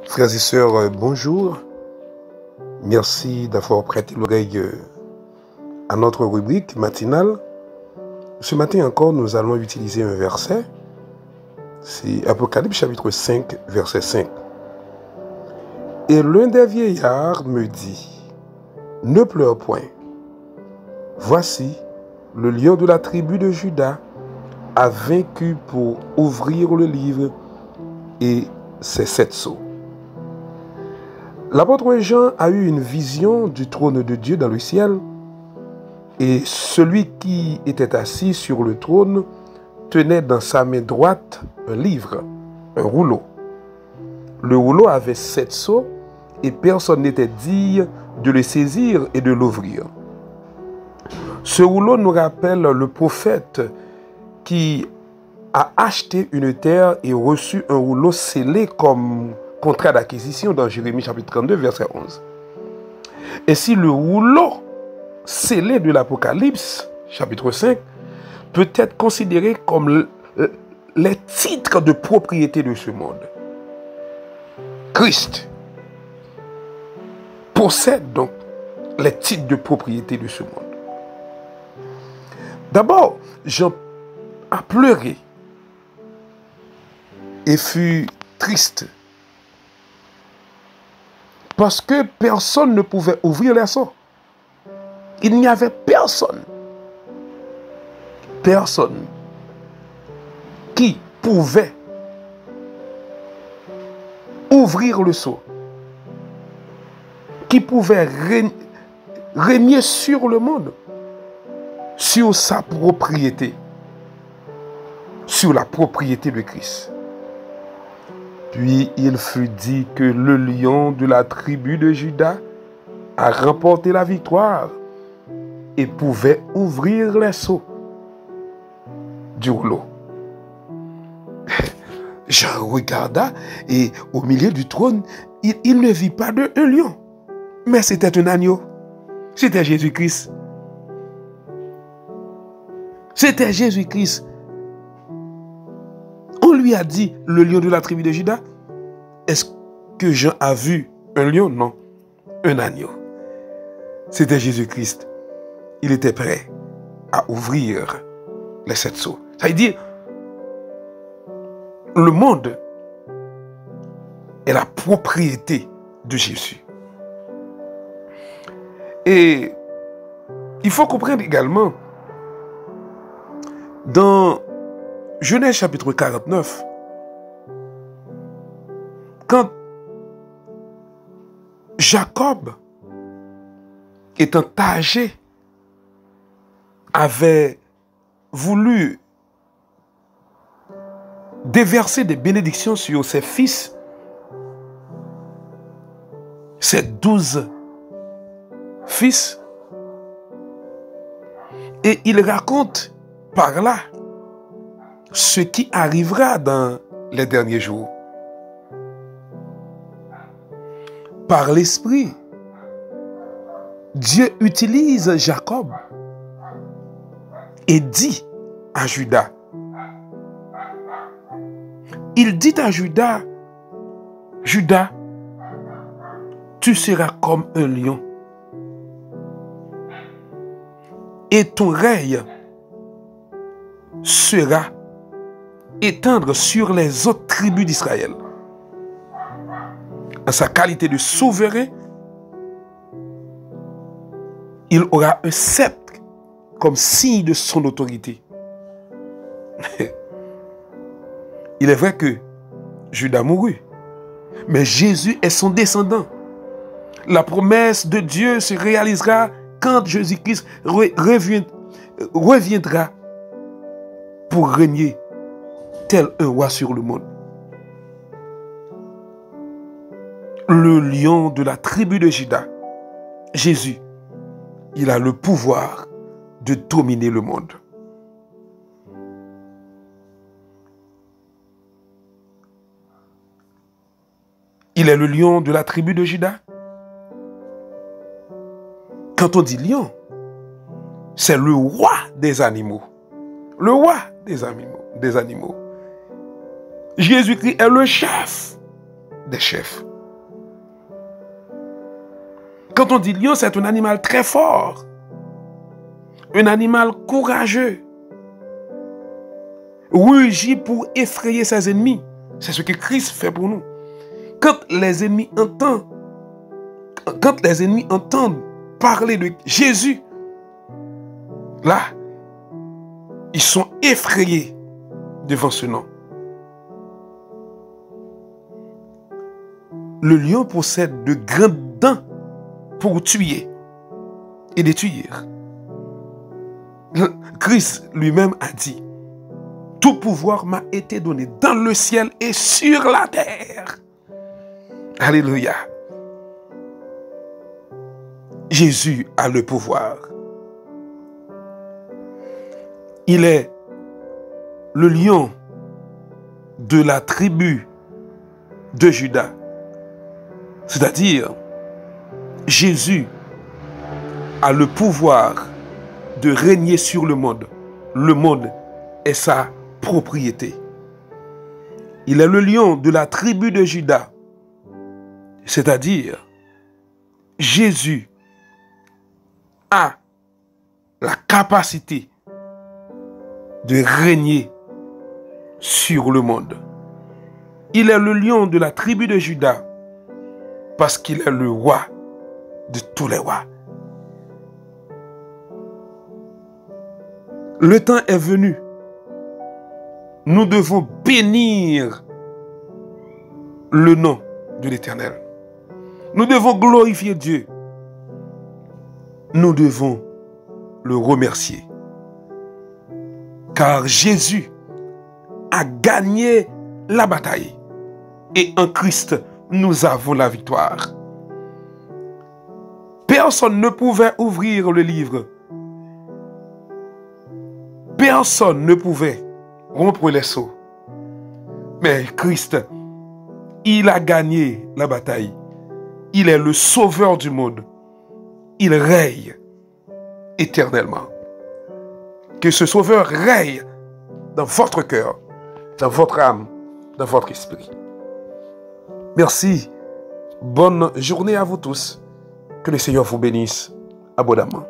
Frères et sœurs, bonjour. Merci d'avoir prêté l'oreille à notre rubrique matinale. Ce matin encore, nous allons utiliser un verset. C'est Apocalypse chapitre 5, verset 5. Et l'un des vieillards me dit, ne pleure point. Voici, le lion de la tribu de Juda a vaincu pour ouvrir le livre et ses 7 sceaux. L'apôtre Jean a eu une vision du trône de Dieu dans le ciel et celui qui était assis sur le trône tenait dans sa main droite un livre, un rouleau. Le rouleau avait 7 sceaux et personne n'était digne de le saisir et de l'ouvrir. Ce rouleau nous rappelle le prophète qui a acheté une terre et reçu un rouleau scellé comme contrat d'acquisition dans Jérémie chapitre 32, verset 11. Ainsi, le rouleau scellé de l'Apocalypse, chapitre 5, peut être considéré comme les titres de propriété de ce monde. Christ possède donc les titres de propriété de ce monde. D'abord, Jean a pleuré et fut triste parce que personne ne pouvait ouvrir les sceaux. Il n'y avait personne qui pouvait ouvrir le sceau, qui pouvait régner sur le monde, sur sa propriété, sur la propriété de Christ. Puis il fut dit que le lion de la tribu de Juda a remporté la victoire et pouvait ouvrir les sceaux du rouleau. Jean regarda et au milieu du trône, il ne vit pas un lion, mais c'était un agneau. C'était Jésus-Christ. C'était Jésus-Christ. On lui a dit, le lion de la tribu de Juda. Est-ce que Jean a vu un lion? Non, un agneau. C'était Jésus-Christ. Il était prêt à ouvrir les 7 sceaux. Ça veut dire, le monde est la propriété de Jésus. Et il faut comprendre également, dans Genèse chapitre 49, quand Jacob, étant âgé, avait voulu déverser des bénédictions sur ses fils, ses 12 fils, et il raconte par là ce qui arrivera dans les derniers jours. Par l'Esprit, Dieu utilise Jacob et dit à Judas, il dit à Judas, Judas, tu seras comme un lion et ton règne sera étendre sur les autres tribus d'Israël. En sa qualité de souverain, il aura un sceptre comme signe de son autorité. Il est vrai que Judas mourut, mais Jésus est son descendant. La promesse de Dieu se réalisera quand Jésus-Christ reviendra pour régner tel un roi sur le monde. Le lion de la tribu de Juda, Jésus, il a le pouvoir de dominer le monde. Il est le lion de la tribu de Juda. Quand on dit lion, c'est le roi des animaux. Le roi des animaux. Jésus-Christ est le chef des chefs. Quand on dit lion, c'est un animal très fort. Un animal courageux. Rugit pour effrayer ses ennemis. C'est ce que Christ fait pour nous. Quand les ennemis entendent parler de Jésus, là, ils sont effrayés devant ce nom. Le lion possède de grandes dents pour tuer et détruire. Christ lui-même a dit, tout pouvoir m'a été donné dans le ciel et sur la terre. Alléluia. Jésus a le pouvoir. Il est le lion de la tribu de Juda. C'est-à-dire, Jésus a le pouvoir de régner sur le monde. Le monde est sa propriété. Il est le lion de la tribu de Juda. C'est-à-dire, Jésus a la capacité de régner sur le monde. Il est le lion de la tribu de Juda parce qu'il est le roi de tous les rois. Le temps est venu. Nous devons bénir le nom de l'Éternel. Nous devons glorifier Dieu. Nous devons le remercier. Car Jésus a gagné la bataille. Et en Christ, nous avons la victoire. Personne ne pouvait ouvrir le livre. Personne ne pouvait rompre les sceaux. Mais Christ, il a gagné la bataille. Il est le sauveur du monde. Il règne éternellement. Que ce sauveur règne dans votre cœur, dans votre âme, dans votre esprit. Merci. Bonne journée à vous tous. Que le Seigneur vous bénisse abondamment.